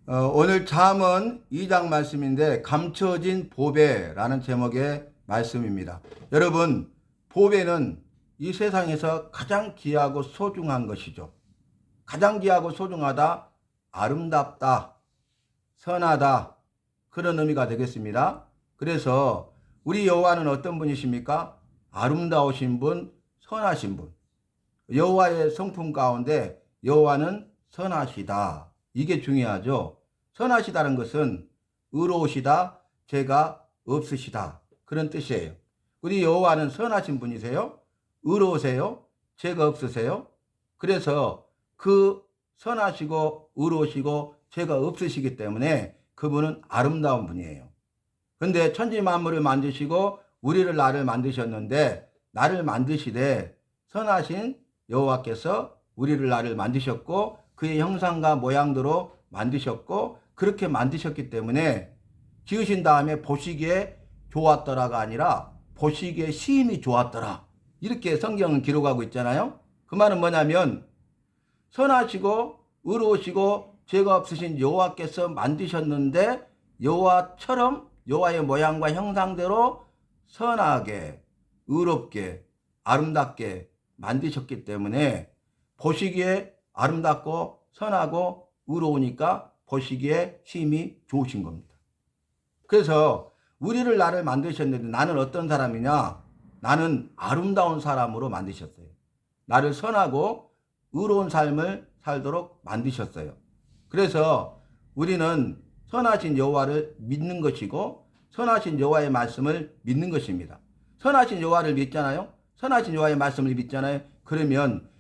오늘 잠언 2장 말씀인데 감춰진 보배라는 제목의 말씀입니다. 여러분, 보배는 이 세상에서 가장 귀하고 소중한 것이죠. 가장 귀하고 소중하다, 아름답다, 선하다, 그런 의미가 되겠습니다. 그래서 우리 여호와는 어떤 분이십니까? 아름다우신 분, 선하신 분. 여호와의 성품 가운데 여호와는 선하시다. 이게 중요하죠. 선하시다는 것은 의로우시다, 죄가 없으시다, 그런 뜻이에요. 우리 여호와는 선하신 분이세요? 의로우세요? 죄가 없으세요? 그래서 그 선하시고 의로우시고 죄가 없으시기 때문에 그분은 아름다운 분이에요. 근데 천지 만물을 만드시고 우리를 나를 만드셨는데, 나를 만드시되 선하신 여호와께서 우리를 나를 만드셨고 그의 형상과 모양대로 만드셨고, 그렇게 만드셨기 때문에 지으신 다음에 보시기에 좋았더라가 아니라 보시기에 시임이 좋았더라, 이렇게 성경은 기록하고 있잖아요. 그 말은 뭐냐면 선하시고 의로우시고 죄가 없으신 여호와께서 만드셨는데 여호와처럼 여호와의 모양과 형상대로 선하게, 의롭게, 아름답게 만드셨기 때문에 보시기에 아름답고 선하고 의로우니까 보시기에 심히 좋으신 겁니다. 그래서 우리를 나를 만드셨는데 나는 어떤 사람이냐? 나는 아름다운 사람으로 만드셨어요. 나를 선하고 의로운 삶을 살도록 만드셨어요. 그래서 우리는 선하신 여호와를 믿는 것이고 선하신 여호와의 말씀을 믿는 것입니다. 선하신 여호와를 믿잖아요. 선하신 여호와의 말씀을 믿잖아요. 그러면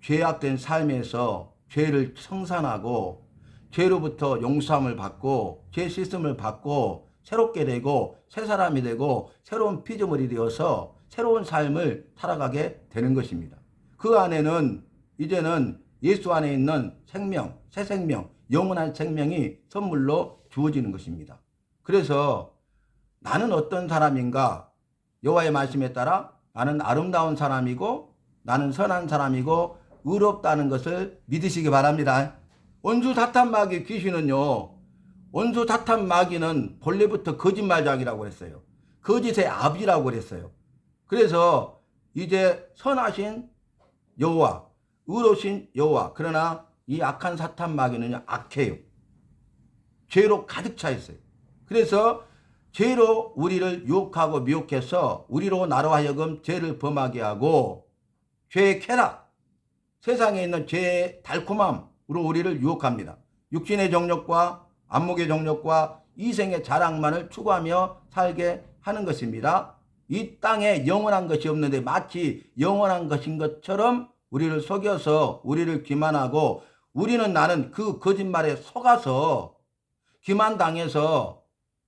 죄악된 삶에서 죄를 청산하고 죄로부터 용서함을 받고 죄 씻음을 받고 새롭게 되고 새 사람이 되고 새로운 피조물이 되어서 새로운 삶을 살아가게 되는 것입니다. 그 안에는 이제는 예수 안에 있는 생명, 새 생명, 영원한 생명이 선물로 주어지는 것입니다. 그래서 나는 어떤 사람인가? 여호와의 말씀에 따라 나는 아름다운 사람이고 나는 선한 사람이고 의롭다는 것을 믿으시기 바랍니다. 원수 사탄 마귀 귀신은요, 원수 사탄 마귀는 본래부터 거짓말장이라고 했어요. 거짓의 아비라고 그랬어요. 그래서 이제 선하신 여호와, 의로우신 여호와, 그러나 이 악한 사탄 마귀는 악해요. 죄로 가득 차 있어요. 그래서 죄로 우리를 유혹하고 미혹해서 우리로 나로 하여금 죄를 범하게 하고 죄의 쾌락, 세상에 있는 죄의 달콤함으로 우리를 유혹합니다. 육신의 정욕과 안목의 정욕과 이생의 자랑만을 추구하며 살게 하는 것입니다. 이 땅에 영원한 것이 없는데 마치 영원한 것인 것처럼 우리를 속여서 우리를 기만하고, 우리는 나는 그 거짓말에 속아서 기만당해서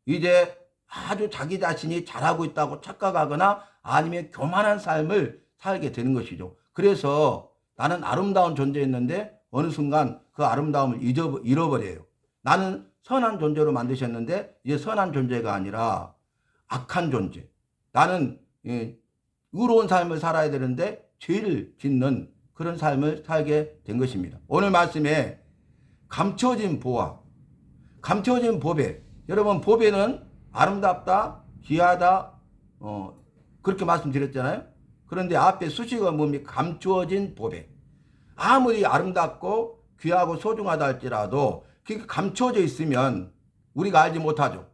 이제 아주 자기 자신이 잘하고 있다고 착각하거나 아니면 교만한 삶을 살게 되는 것이죠. 그래서 나는 아름다운 존재였는데 어느 순간 그 아름다움을 잃어버려요. 나는 선한 존재로 만드셨는데 이제 선한 존재가 아니라 악한 존재. 나는 의로운 삶을 살아야 되는데 죄를 짓는 그런 삶을 살게 된 것입니다. 오늘 말씀에 감춰진 보화, 감춰진 보배. 여러분, 보배는 아름답다, 귀하다, 그렇게 말씀드렸잖아요. 그런데 앞에 수식어가 뭡니까? 감추어진 보배. 아무리 아름답고 귀하고 소중하다 할지라도 그게 감춰져 있으면 우리가 알지 못하죠.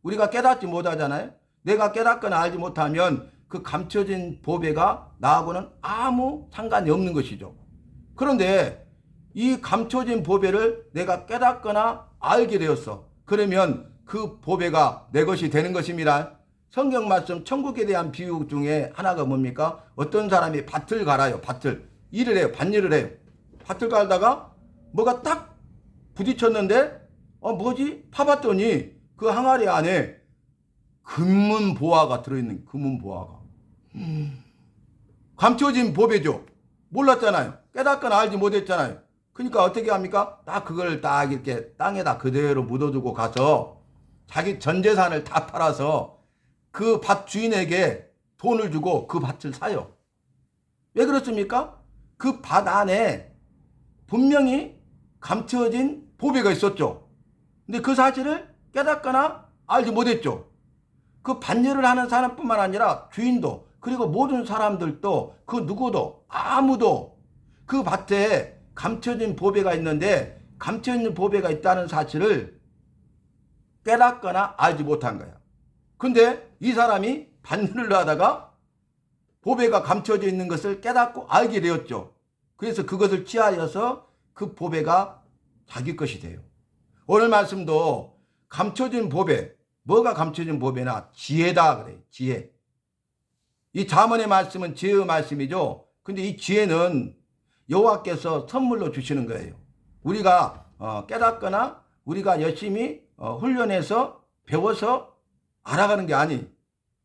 우리가 깨닫지 못하잖아요. 내가 깨닫거나 알지 못하면 그 감춰진 보배가 나하고는 아무 상관이 없는 것이죠. 그런데 이 감춰진 보배를 내가 깨닫거나 알게 되었어. 그러면 그 보배가 내 것이 되는 것입니다. 성경 말씀 천국에 대한 비유 중에 하나가 뭡니까? 어떤 사람이 밭을 갈아요. 밭을. 일을 해요. 밭일을 해요. 밭을 갈다가 뭐가 딱 부딪혔는데 뭐지? 파봤더니 그 항아리 안에 금문 보화가 들어있는, 금문 보화가. 감춰진 보배죠. 몰랐잖아요. 깨닫거나 알지 못했잖아요. 그러니까 어떻게 합니까? 딱 그걸 딱 이렇게 땅에다 그대로 묻어두고 가서 자기 전 재산을 다 팔아서 그 밭 주인에게 돈을 주고 그 밭을 사요. 왜 그렇습니까? 그 밭 안에 분명히 감춰진 보배가 있었죠. 근데 그 사실을 깨닫거나 알지 못했죠. 그 반려를 하는 사람뿐만 아니라 주인도, 그리고 모든 사람들도, 그 누구도, 아무도 그 밭에 감춰진 보배가 있는데 감춰진 보배가 있다는 사실을 깨닫거나 알지 못한 거야. 근데 이 사람이 반려를 하다가 보배가 감춰져 있는 것을 깨닫고 알게 되었죠. 그래서 그것을 취하여서 그 보배가 자기 것이 돼요. 오늘 말씀도 감춰진 보배, 뭐가 감춰진 보배나 지혜다 그래요. 지혜. 이 잠언의 말씀은 지혜의 말씀이죠. 근데 이 지혜는 여호와께서 선물로 주시는 거예요. 우리가 깨닫거나 우리가 열심히 훈련해서 배워서 알아가는 게 아니.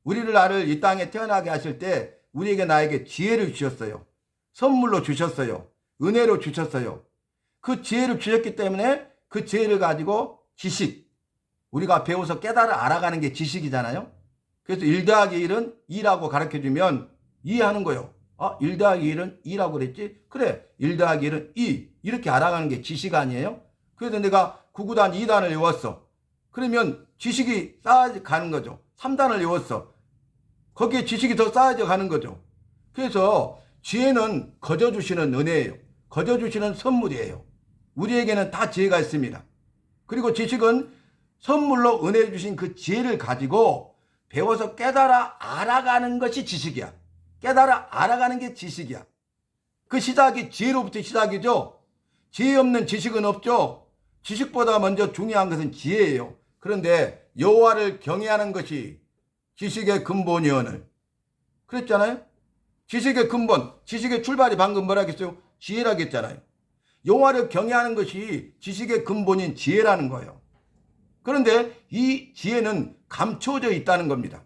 우리를 나를 이 땅에 태어나게 하실 때 우리에게 나에게 지혜를 주셨어요. 선물로 주셨어요. 은혜로 주셨어요. 그 지혜를 주셨기 때문에 그 지혜를 가지고 지식, 우리가 배워서 깨달아 알아가는 게 지식이잖아요. 그래서 1 더하기 1은 2라고 가르쳐주면 이해하는 거예요. 1 더하기 1은 2라고 그랬지? 그래, 1 더하기 1은 2. 이렇게 알아가는 게 지식 아니에요? 그래서 내가 9구단 2단을 외웠어. 그러면 지식이 쌓아져 가는 거죠. 3단을 외웠어. 거기에 지식이 더 쌓아져 가는 거죠. 그래서 지혜는 거저주시는 은혜예요. 거저주시는 선물이에요. 우리에게는 다 지혜가 있습니다. 그리고 지식은 선물로 은혜 주신 그 지혜를 가지고 배워서 깨달아 알아가는 것이 지식이야. 깨달아 알아가는 게 지식이야. 그 시작이 지혜로부터 시작이죠. 지혜 없는 지식은 없죠. 지식보다 먼저 중요한 것은 지혜예요. 그런데 여호와를 경외하는 것이 지식의 근본이오늘. 그랬잖아요. 지식의 근본, 지식의 출발이 방금 뭐라 했어요? 지혜라고 했잖아요. 여호와를 경외하는 것이 지식의 근본인 지혜라는 거예요. 그런데 이 지혜는 감춰져 있다는 겁니다.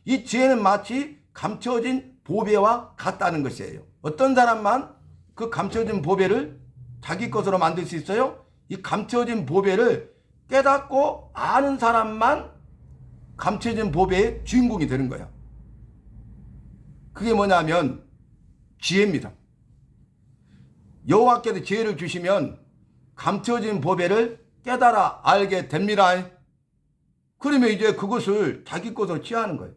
이 지혜는 마치 감춰진 보배와 같다는 것이에요. 어떤 사람만 그 감춰진 보배를 자기 것으로 만들 수 있어요? 이 감춰진 보배를 깨닫고 아는 사람만 감춰진 보배의 주인공이 되는 거야. 그게 뭐냐면 지혜입니다. 여호와께서 지혜를 주시면 감춰진 보배를 깨달아 알게 됩니다. 그러면 이제 그것을 자기 것으로 취하는 거예요.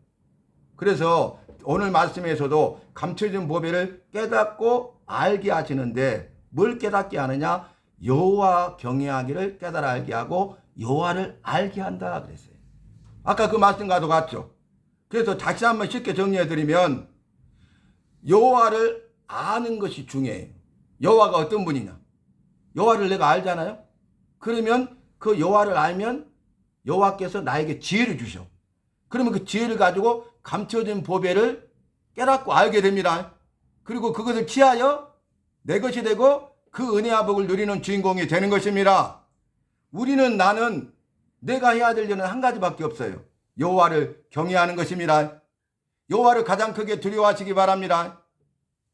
그래서 오늘 말씀에서도 감춰진 보배를 깨닫고 알게 하시는데 뭘 깨닫게 하느냐? 여호와 경외하기를 깨달아 알게 하고 여호와를 알게 한다 그랬어요. 아까 그 말씀과도 같죠. 그래서 다시 한번 쉽게 정리해 드리면 여호와를 아는 것이 중요해요. 여호와가 어떤 분이냐? 여호와를 내가 알잖아요. 그러면 그 여호와를 알면 여호와께서 나에게 지혜를 주셔. 그러면 그 지혜를 가지고 감춰진 보배를 깨닫고 알게 됩니다. 그리고 그것을 취하여 내 것이 되고 그 은혜와 복을 누리는 주인공이 되는 것입니다. 나는 내가 해야 될 일은 한 가지밖에 없어요. 여호와를 경외하는 것입니다. 여호와를 가장 크게 두려워하시기 바랍니다.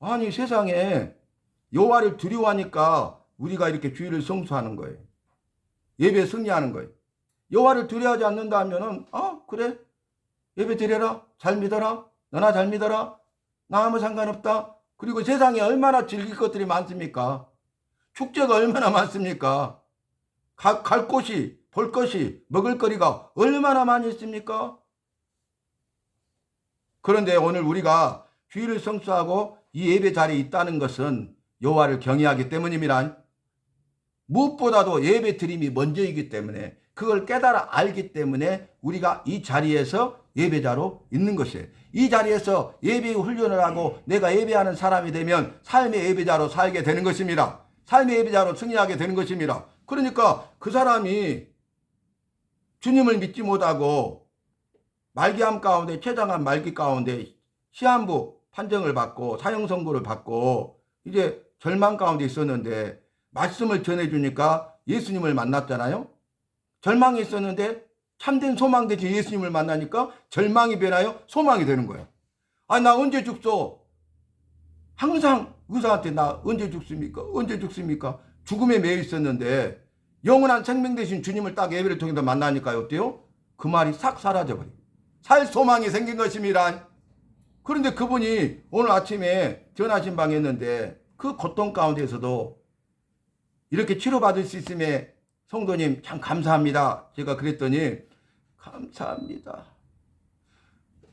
아니 세상에 여호와를 두려워하니까 우리가 이렇게 주일을 성수하는 거예요. 예배에 승리하는 거예요. 여호와를 두려워하지 않는다 하면은 그래 예배 드려라, 잘 믿어라, 너나 잘 믿어라, 나 아무 상관없다. 그리고 세상에 얼마나 즐길 것들이 많습니까? 축제가 얼마나 많습니까? 갈 곳이, 볼 것이, 먹을 거리가 얼마나 많이 있습니까? 그런데 오늘 우리가 주일을 성수하고 이 예배 자리에 있다는 것은 여호와를 경외하기 때문입니다. 무엇보다도 예배 드림이 먼저이기 때문에 그걸 깨달아 알기 때문에 우리가 이 자리에서 예배자로 있는 것이에요. 이 자리에서 예배 훈련을 하고 내가 예배하는 사람이 되면 삶의 예배자로 살게 되는 것입니다. 삶의 예배자로 승리하게 되는 것입니다. 그러니까 그 사람이 주님을 믿지 못하고 말기암 가운데 최장한 말기 가운데 시한부 판정을 받고 사형 선고를 받고 이제 절망 가운데 있었는데 말씀을 전해주니까 예수님을 만났잖아요. 절망이 있었는데 참된 소망 대신 예수님을 만나니까 절망이 변하여 소망이 되는 거예요. 나 언제 죽소? 항상 의사한테 나 언제 죽습니까? 언제 죽습니까? 죽음에 매여 있었는데 영원한 생명 대신 주님을 딱 예배를 통해서 만나니까 어때요? 그 말이 싹 사라져버려요. 살 소망이 생긴 것입니다. 그런데 그분이 오늘 아침에 전하신 방에 했는데 그 고통 가운데에서도 이렇게 치료받을 수 있음에 성도님 참 감사합니다. 제가 그랬더니 감사합니다.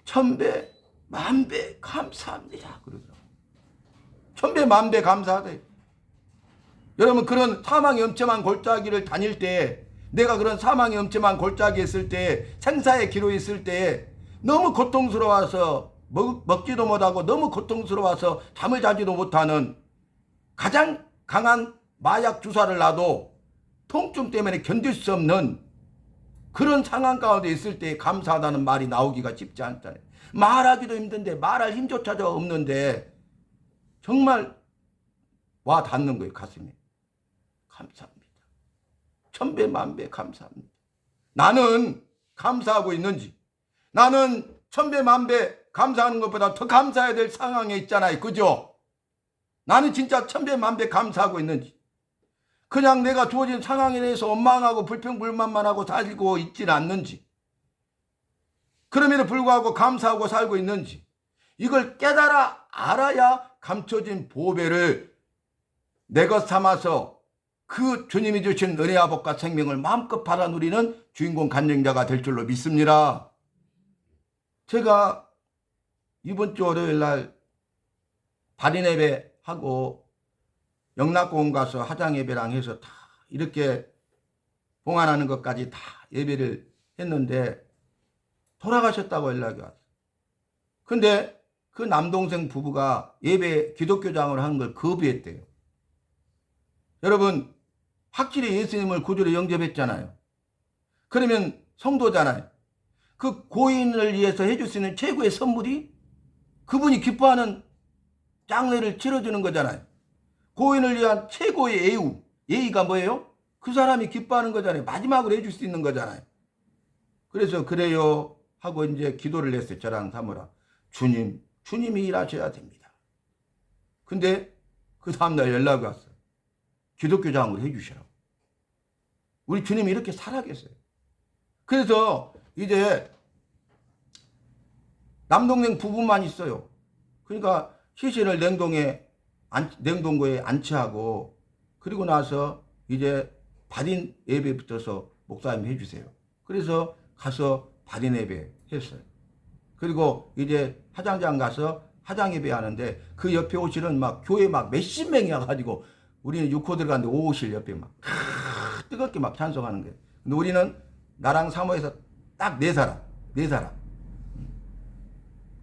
천배 만배 감사합니다. 그러더라고요. 천배 만배 감사하대. 여러분 그런 사망의 엄청난 골짜기를 다닐 때, 내가 그런 사망의 엄청난 골짜기에 있을 때, 생사의 기로에 있을 때 너무 고통스러워서 먹지도 못하고 너무 고통스러워서 잠을 자지도 못하는, 가장 강한 마약 주사를 놔도 통증 때문에 견딜 수 없는 그런 상황 가운데 있을 때 감사하다는 말이 나오기가 쉽지 않잖아요. 말하기도 힘든데, 말할 힘조차도 없는데 정말 와 닿는 거예요, 가슴에. 감사합니다. 천배 만배 감사합니다. 나는 감사하고 있는지, 나는 천배 만배 감사하는 것보다 더 감사해야 될 상황에 있잖아요. 그죠? 나는 진짜 천배 만배 감사하고 있는지, 그냥 내가 주어진 상황에 대해서 원망하고 불평불만만 하고 살고 있지는 않는지, 그럼에도 불구하고 감사하고 살고 있는지, 이걸 깨달아 알아야 감춰진 보배를 내 것 삼아서 그 주님이 주신 은혜와 복과 생명을 마음껏 받아 누리는 주인공 간증자가 될 줄로 믿습니다. 제가 이번 주 월요일 날 발인 예배하고 영락공원 가서 하장 예배랑 해서 다 이렇게 봉안하는 것까지 다 예배를 했는데 돌아가셨다고 연락이 왔어요. 근데 그 남동생 부부가 예배 기독교장으로 하는 걸 거부했대요. 여러분 확실히 예수님을 구주로 영접했잖아요. 그러면 성도잖아요. 그 고인을 위해서 해줄 수 있는 최고의 선물이 그분이 기뻐하는 장례를 치러주는 거잖아요. 고인을 위한 최고의 예우, 예의가 뭐예요? 그 사람이 기뻐하는 거잖아요. 마지막으로 해줄 수 있는 거잖아요. 그래서 그래요 하고 이제 기도를 했어요. 저랑 사모랑. 주님이 일하셔야 됩니다. 근데 그 다음날 연락이 왔어요. 기독교장으로 해주시라고. 우리 주님이 이렇게 살아계세요. 그래서 이제 남동생 부부만 있어요. 그러니까 시신을 냉동고에 안치하고, 그리고 나서 이제 발인 예배 붙어서 목사님 해주세요. 그래서 가서 발인 예배 했어요. 그리고 이제 화장장 가서 화장 예배 하는데 그 옆에 오실은 막 교회 막 몇십 명이 와가지고, 우리는 6호 들어갔는데 5호실 옆에 막 뜨겁게 막 찬송하는 거예요. 근데 우리는 나랑 사모에서 딱 네 사람.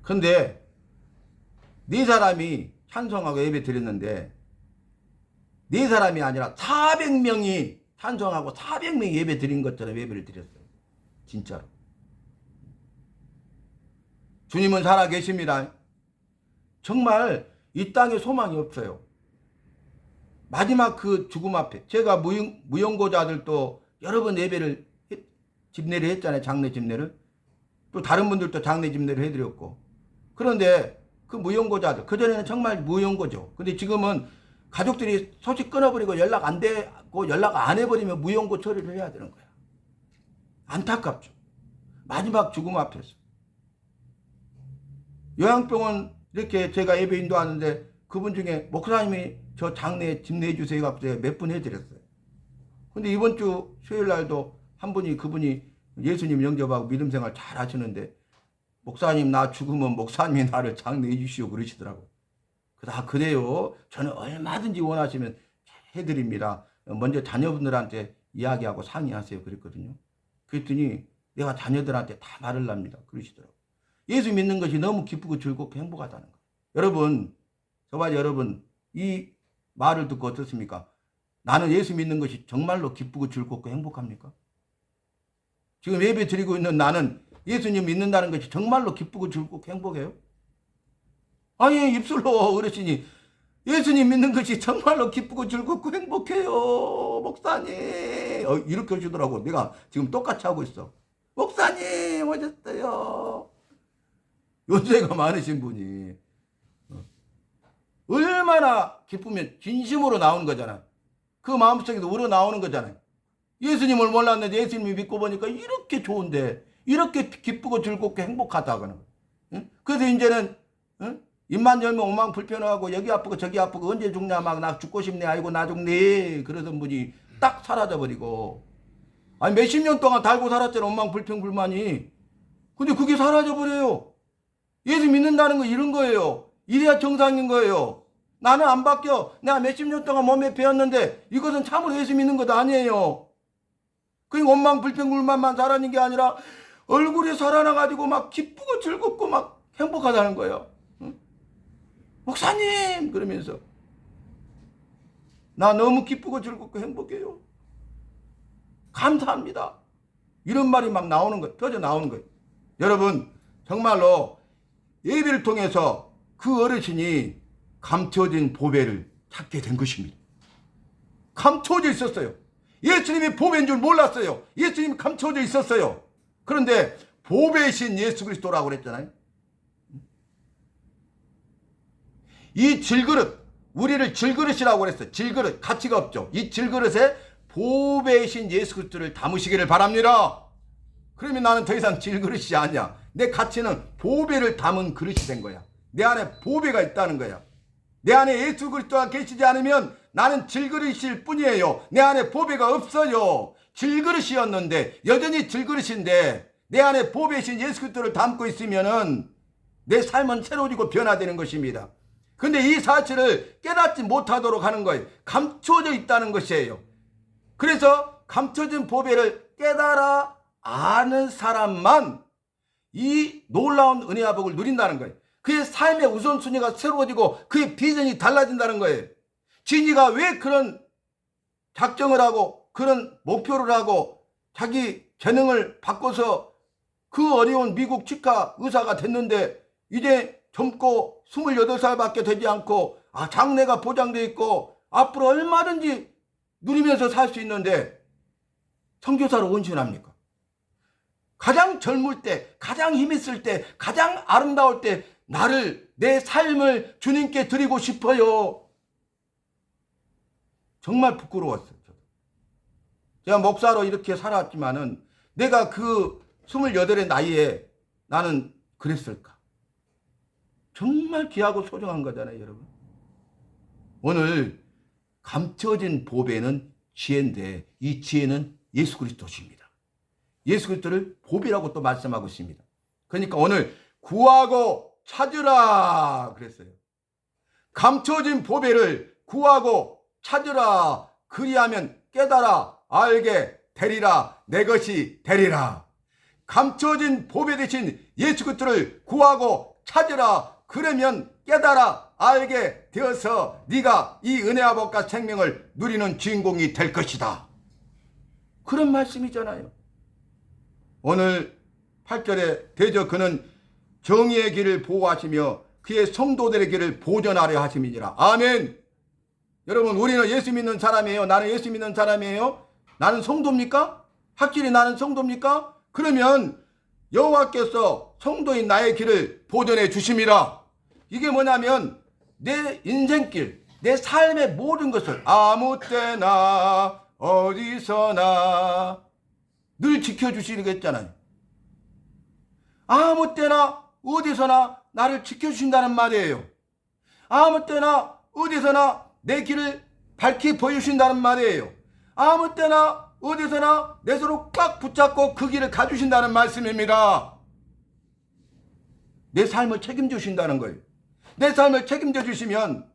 근데 네 사람이 찬송하고 예배 드렸는데 네 사람이 아니라 400명이 찬송하고 400명이 예배 드린 것처럼 예배를 드렸어요. 진짜로. 주님은 살아 계십니다. 정말 이 땅에 소망이 없어요. 마지막 그 죽음 앞에 제가 무용고자들도 여러 번 예배를 집례를 했잖아요. 장례 집례를. 또 다른 분들도 장례 집례를 해드렸고. 그런데 그 무용고자들, 그전에는 정말 무용고죠. 근데 지금은 가족들이 소식 끊어버리고 연락 안 되고 연락 안 해버리면 무용고 처리를 해야 되는 거야. 안타깝죠. 마지막 죽음 앞에서. 요양병원 이렇게 제가 예배 인도하는데 그분 중에 목사님이 저 장례 집례해 주세요 갖고 제가 몇 분 해드렸어요. 근데 이번 주 수요일 날도 한 분이, 그분이 예수님 영접하고 믿음 생활 잘 하시는데, 목사님 나 죽으면 목사님이 나를 장례해 주시오 그러시더라고요. 그래요. 저는 얼마든지 원하시면 해드립니다. 먼저 자녀분들한테 이야기하고 상의하세요 그랬거든요. 그랬더니 내가 자녀들한테 다 말을 납니다 그러시더라고요. 예수 믿는 것이 너무 기쁘고 즐겁고 행복하다는 거예요. 여러분, 저와 여러분 이 말을 듣고 어떻습니까? 나는 예수 믿는 것이 정말로 기쁘고 즐겁고 행복합니까? 지금 예배 드리고 있는 나는 예수님 믿는다는 것이 정말로 기쁘고 즐겁고 행복해요? 아니, 입술로 어르신이 예수님 믿는 것이 정말로 기쁘고 즐겁고 행복해요 목사님 이렇게 하시더라고. 내가 지금 똑같이 하고 있어. 목사님 오셨어요. 연세가 많으신 분이 얼마나 기쁘면 진심으로 나오는 거잖아. 그 마음속에도 우러나오는 거잖아요. 예수님을 몰랐는데 예수님을 믿고 보니까 이렇게 좋은데, 이렇게 기쁘고 즐겁고 행복하다고는. 응? 그래서 이제는 응? 입만 열면 오만 불편하고 여기 아프고 저기 아프고 언제 죽냐 막 나 죽고 싶네 아이고 나 죽네 그러던 분이 딱 사라져버리고, 아니 몇십 년 동안 달고 살았잖아, 원망불평불만이. 근데 그게 사라져버려요. 예수 믿는다는 거 이런 거예요. 이래야 정상인 거예요. 나는 안 바뀌어. 내가 몇십 년 동안 몸에 배웠는데 이것은 참으로 예수 믿는 것도 아니에요. 그러니까 원망불평불만만 살아있는 게 아니라 얼굴이 살아나가지고 막 기쁘고 즐겁고 막 행복하다는 거예요. 응? 목사님 그러면서 나 너무 기쁘고 즐겁고 행복해요. 감사합니다. 이런 말이 막 나오는 거예요. 터져 나오는 거예요. 여러분 정말로 예배를 통해서 그 어르신이 감춰진 보배를 찾게 된 것입니다. 감춰져 있었어요. 예수님이 보배인 줄 몰랐어요. 예수님이 감춰져 있었어요. 그런데 보배이신 예수 그리스도라고 그랬잖아요. 이 질그릇, 우리를 질그릇이라고 그랬어요. 질그릇, 가치가 없죠. 이 질그릇에 보배이신 예수 그리스도를 담으시기를 바랍니다. 그러면 나는 더 이상 질그릇이 아니야. 내 가치는 보배를 담은 그릇이 된 거야. 내 안에 보배가 있다는 거야. 내 안에 예수 그리스도가 계시지 않으면 나는 질그릇일 뿐이에요. 내 안에 보배가 없어요. 질그릇이었는데 여전히 질그릇인데 내 안에 보배이신 예수 그리스도를 담고 있으면은 내 삶은 새로워지고 변화되는 것입니다. 근데 이 사실을 깨닫지 못하도록 하는 거예요. 감춰져 있다는 것이에요. 그래서 감춰진 보배를 깨달아 아는 사람만 이 놀라운 은혜와 복을 누린다는 거예요. 그의 삶의 우선순위가 새로워지고 그의 비전이 달라진다는 거예요. 진이가 왜 그런 작정을 하고 그런 목표를 하고 자기 재능을 바꿔서 그 어려운 미국 치과 의사가 됐는데 이제 젊고 28살밖에 되지 않고 장래가 보장되어 있고 앞으로 얼마든지 누리면서 살 수 있는데 선교사로 헌신합니까? 가장 젊을 때, 가장 힘있을 때, 가장 아름다울 때 내 삶을 주님께 드리고 싶어요. 정말 부끄러웠어요. 제가 목사로 이렇게 살았지만은 내가 그 28의 나이에 나는 그랬을까? 정말 귀하고 소중한 거잖아요, 여러분. 오늘 감춰진 보배는 지혜인데 이 지혜는 예수 그리스도십니다. 예수 그리스도를 보배라고 또 말씀하고 있습니다. 그러니까 오늘 구하고 찾으라 그랬어요. 감춰진 보배를 구하고 찾으라. 그리하면 깨달아 알게 되리라. 내 것이 되리라. 감춰진 보배 대신 예수 그리스도를 구하고 찾으라. 그러면 깨달아 알게 되어서 네가 이 은혜와 복과 생명을 누리는 주인공이 될 것이다. 그런 말씀이잖아요. 오늘 8절에 대저 그는 정의의 길을 보호하시며 그의 성도들의 길을 보전하려 하심이니라. 아멘. 여러분 우리는 예수 믿는 사람이에요. 나는 예수 믿는 사람이에요. 나는 성도입니까? 확실히 나는 성도입니까? 그러면 여호와께서 성도인 나의 길을 보전해 주심이라. 이게 뭐냐면 내 인생길, 내 삶의 모든 것을 아무 때나 어디서나 늘 지켜주시겠잖아요. 아무 때나 어디서나 나를 지켜주신다는 말이에요. 아무 때나 어디서나 내 길을 밝히 보여주신다는 말이에요. 아무 때나 어디서나 내 손을 꽉 붙잡고 그 길을 가주신다는 말씀입니다. 내 삶을 책임져 주신다는 거예요. 내 삶을 책임져 주시면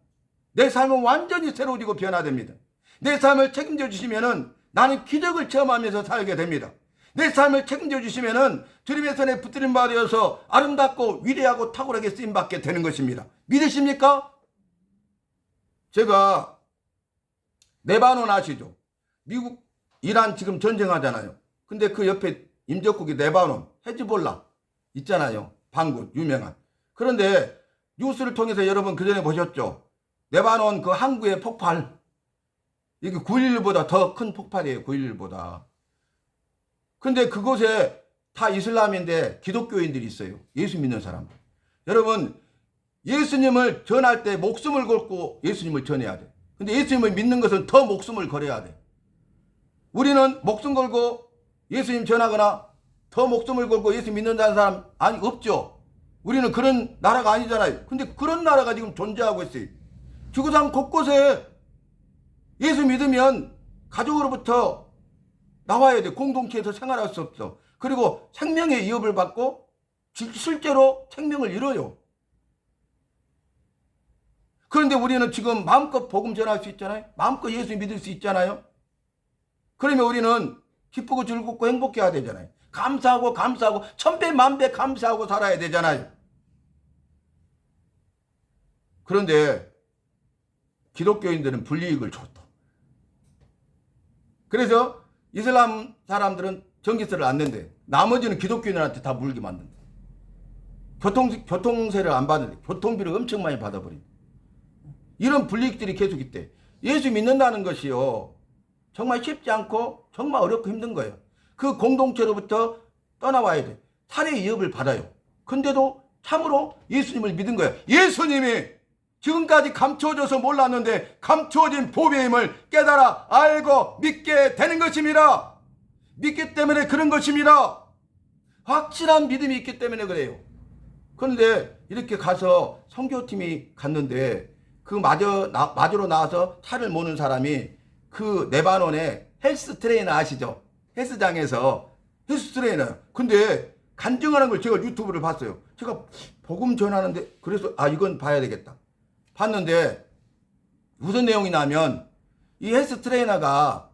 내 삶은 완전히 새로워지고 변화됩니다. 내 삶을 책임져 주시면은 나는 기적을 체험하면서 살게 됩니다. 내 삶을 책임져 주시면은 주님의 손에 붙들림 받아서 아름답고 위대하고 탁월하게 쓰임받게 되는 것입니다. 믿으십니까? 제가 레바논 아시죠? 미국, 이란 지금 전쟁하잖아요. 근데 그 옆에 임적국이 레바논, 헤즈볼라 있잖아요. 반군 유명한. 그런데 뉴스를 통해서 여러분 그전에 보셨죠? 레바논 그 항구의 폭발. 이게 9.11보다 더 큰 폭발이에요. 9.11보다. 근데 그곳에 다 이슬람인데 기독교인들이 있어요. 예수 믿는 사람들. 여러분 예수님을 전할 때 목숨을 걸고 예수님을 전해야 돼. 근데 예수님을 믿는 것은 더 목숨을 걸어야 돼. 우리는 목숨 걸고 예수님 전하거나 더 목숨을 걸고 예수 믿는다는 사람 없죠. 우리는 그런 나라가 아니잖아요. 근데 그런 나라가 지금 존재하고 있어요. 지구상 곳곳에 예수 믿으면 가족으로부터 나와야 돼. 공동체에서 생활할 수 없어. 그리고 생명의 위협을 받고 실제로 생명을 잃어요. 그런데 우리는 지금 마음껏 복음 전할 수 있잖아요. 마음껏 예수 믿을 수 있잖아요. 그러면 우리는 기쁘고 즐겁고 행복해야 되잖아요. 감사하고 천배 만배 감사하고 살아야 되잖아요. 그런데 기독교인들은 불이익을 줬다. 그래서 이슬람 사람들은 전기세를 안 낸대. 나머지는 기독교인들한테 다 물게 만든다. 교통세를 안 받는데 교통비를 엄청 많이 받아버린다. 이런 불이익들이 계속 있대. 예수 믿는다는 것이요, 정말 쉽지 않고 정말 어렵고 힘든 거예요. 그 공동체로부터 떠나와야 돼. 살해 위협을 받아요. 근데도 참으로 예수님을 믿은 거예요. 예수님이 지금까지 감춰져서 몰랐는데 감춰진 보배의 힘을 깨달아 알고 믿게 되는 것입니다. 믿기 때문에 그런 것입니다. 확실한 믿음이 있기 때문에 그래요. 그런데 이렇게 가서 선교팀이 갔는데 그 마저로 나와서 차를 모는 사람이 그 레바논의 헬스 트레이너 아시죠? 헬스장에서 헬스 트레이너. 근데 간증하는 걸 제가 유튜브를 봤어요. 제가 복음 전하는데 그래서 이건 봐야 되겠다. 봤는데 무슨 내용이 나면 이 헬스 트레이너가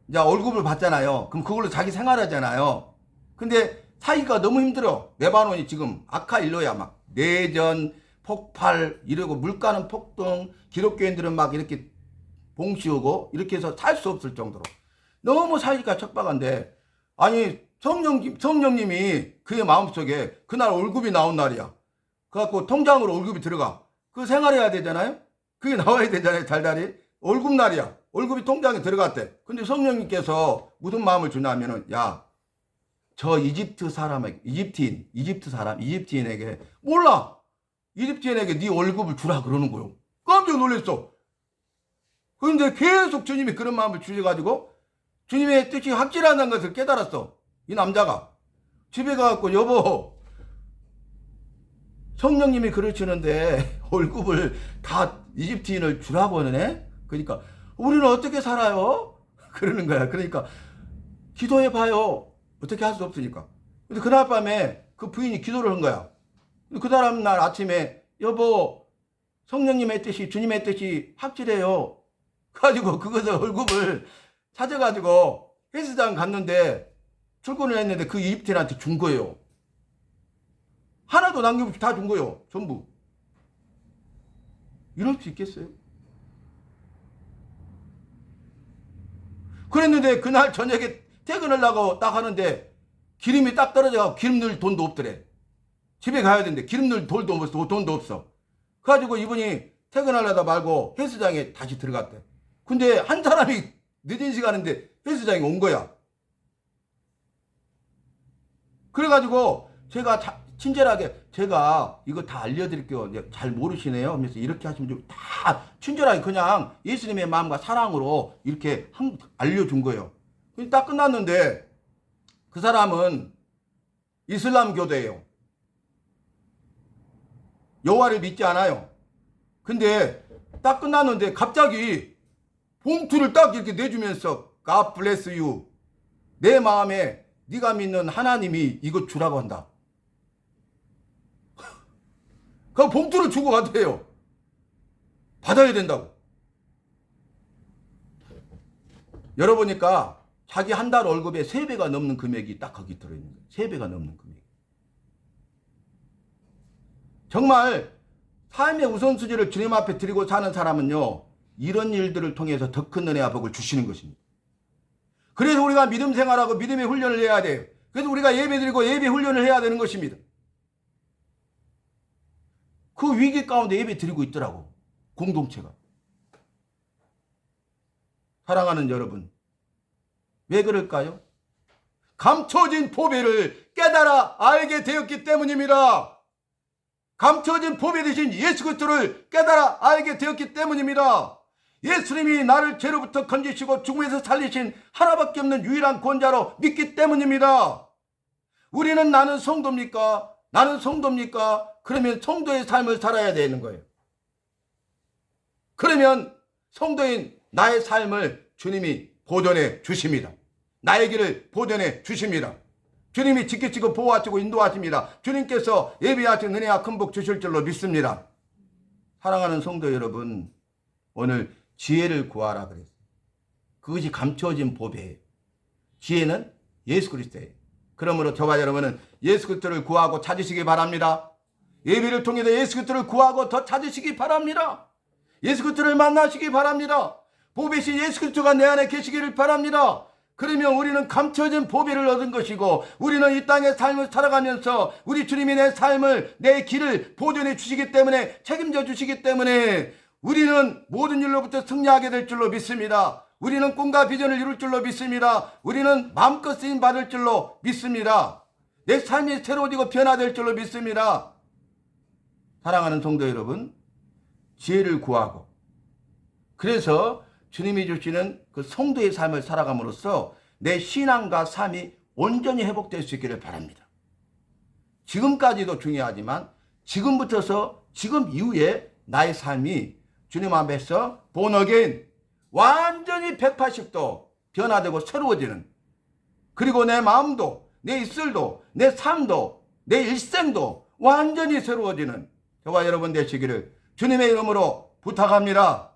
이제 월급을 받잖아요. 그럼 그걸로 자기 생활하잖아요. 근데 살기가 너무 힘들어. 레바논이 지금 아카일로야. 막 내전, 폭발 이러고 물가는 폭등, 기독교인들은 막 이렇게 봉시우고 이렇게 해서 살 수 없을 정도로 너무 살기가 척박한데, 아니 성령님이 그의 마음속에 그날 월급이 나온 날이야. 그래갖고 통장으로 월급이 들어가. 그 생활해야 되잖아요. 그게 나와야 되잖아요. 달달이 월급 날이야. 월급이 통장에 들어갔대. 근데 성령님께서 무슨 마음을 주냐면은, 야, 저 이집트 사람에게, 이집트인에게 몰라. 이집트인에게 네 월급을 주라 그러는 거요. 깜짝 놀랐어. 그런데 계속 주님이 그런 마음을 주셔가지고 주님의 뜻이 확실하다는 것을 깨달았어. 이 남자가 집에 가갖고, 여보, 성령님이 그러시는데 월급을 다 이집트인을 주라고 하네? 그러니까 우리는 어떻게 살아요? 그러는 거야. 그러니까 기도해봐요. 어떻게 할 수 없으니까. 근데 그날 밤에 그 부인이 기도를 한 거야. 그 다음 날 아침에, 여보, 성령님의 뜻이, 주님의 뜻이 확실해요. 그래가지고 그것을 월급을 찾아가지고 헬스장 갔는데 출근을 했는데 그 이집트인한테 준 거예요. 하나도 남김없이 다 준 거예요. 전부. 이럴 수 있겠어요? 그랬는데 그날 저녁에 퇴근하려고 딱 하는데 기름이 딱 떨어져서 기름 넣을 돈도 없더래. 집에 가야 되는데 기름 넣을 돈도 없어. 그래가지고 이분이 퇴근하려다 말고 헬스장에 다시 들어갔대. 근데 한 사람이 늦은 시간인데 헬스장에 온 거야. 그래가지고 제가 친절하게, 제가 이거 다 알려드릴게요. 잘 모르시네요 하면서 이렇게 하시면 좀 다 친절하게 그냥 예수님의 마음과 사랑으로 이렇게 알려준 거예요. 딱 끝났는데 그 사람은 이슬람 교도예요. 여호와를 믿지 않아요. 근데 딱 끝났는데 갑자기 봉투를 딱 이렇게 내주면서 God bless you. 내 마음에 네가 믿는 하나님이 이거 주라고 한다. 그 봉투를 주고 갔대요. 받아야 된다고. 열어보니까 자기 한 달 월급의 3배가 넘는 금액이 딱 거기 들어있는 거예요. 3배가 넘는 금액. 정말 삶의 우선순위를 주님 앞에 드리고 사는 사람은요, 이런 일들을 통해서 더 큰 은혜와 복을 주시는 것입니다. 그래서 우리가 믿음 생활하고 믿음의 훈련을 해야 돼요. 그래서 우리가 예배 드리고 예배 훈련을 해야 되는 것입니다. 그 위기 가운데 예배 드리고 있더라고, 공동체가. 사랑하는 여러분, 왜 그럴까요? 감춰진 보배를 깨달아 알게 되었기 때문입니다. 감춰진 보배 되신 예수 그리스도를 깨달아 알게 되었기 때문입니다. 예수님이 나를 죄로부터 건지시고 죽음에서 살리신 하나밖에 없는 유일한 구원자로 믿기 때문입니다. 우리는 나는 성도입니까? 나는 성도입니까? 그러면 성도의 삶을 살아야 되는 거예요. 그러면 성도인 나의 삶을 주님이 보존해 주십니다. 나의 길을 보존해 주십니다. 주님이 지키시고 보호하시고 인도하십니다. 주님께서 예비하신 은혜와 큰 복 주실 줄로 믿습니다. 사랑하는 성도 여러분, 오늘 지혜를 구하라 그랬어요. 그것이 감춰진 보배예요. 지혜는 예수 그리스도예요. 그러므로 저와 여러분은 예수 그리스도를 구하고 찾으시기 바랍니다. 예배를 통해서 예수 그리스도를 구하고 더 찾으시기 바랍니다. 예수 그리스도를 만나시기 바랍니다. 보배신 예수 그리스도가 내 안에 계시기를 바랍니다. 그러면 우리는 감춰진 보배를 얻은 것이고, 우리는 이 땅의 삶을 살아가면서 우리 주님이 내 삶을, 내 길을 보존해 주시기 때문에, 책임져 주시기 때문에 우리는 모든 일로부터 승리하게 될 줄로 믿습니다. 우리는 꿈과 비전을 이룰 줄로 믿습니다. 우리는 마음껏 쓰임 받을 줄로 믿습니다. 내 삶이 새로워지고 변화될 줄로 믿습니다. 사랑하는 성도 여러분, 지혜를 구하고, 그래서 주님이 주시는 그 성도의 삶을 살아감으로써 내 신앙과 삶이 온전히 회복될 수 있기를 바랍니다. 지금까지도 중요하지만 지금부터서 지금 이후에 나의 삶이 주님 앞에서 born again, 완전히 180도 변화되고 새로워지는, 그리고 내 마음도, 내 입술도, 내 삶도, 내 일생도 완전히 새로워지는 저와 여러분 되시기를 주님의 이름으로 부탁합니다.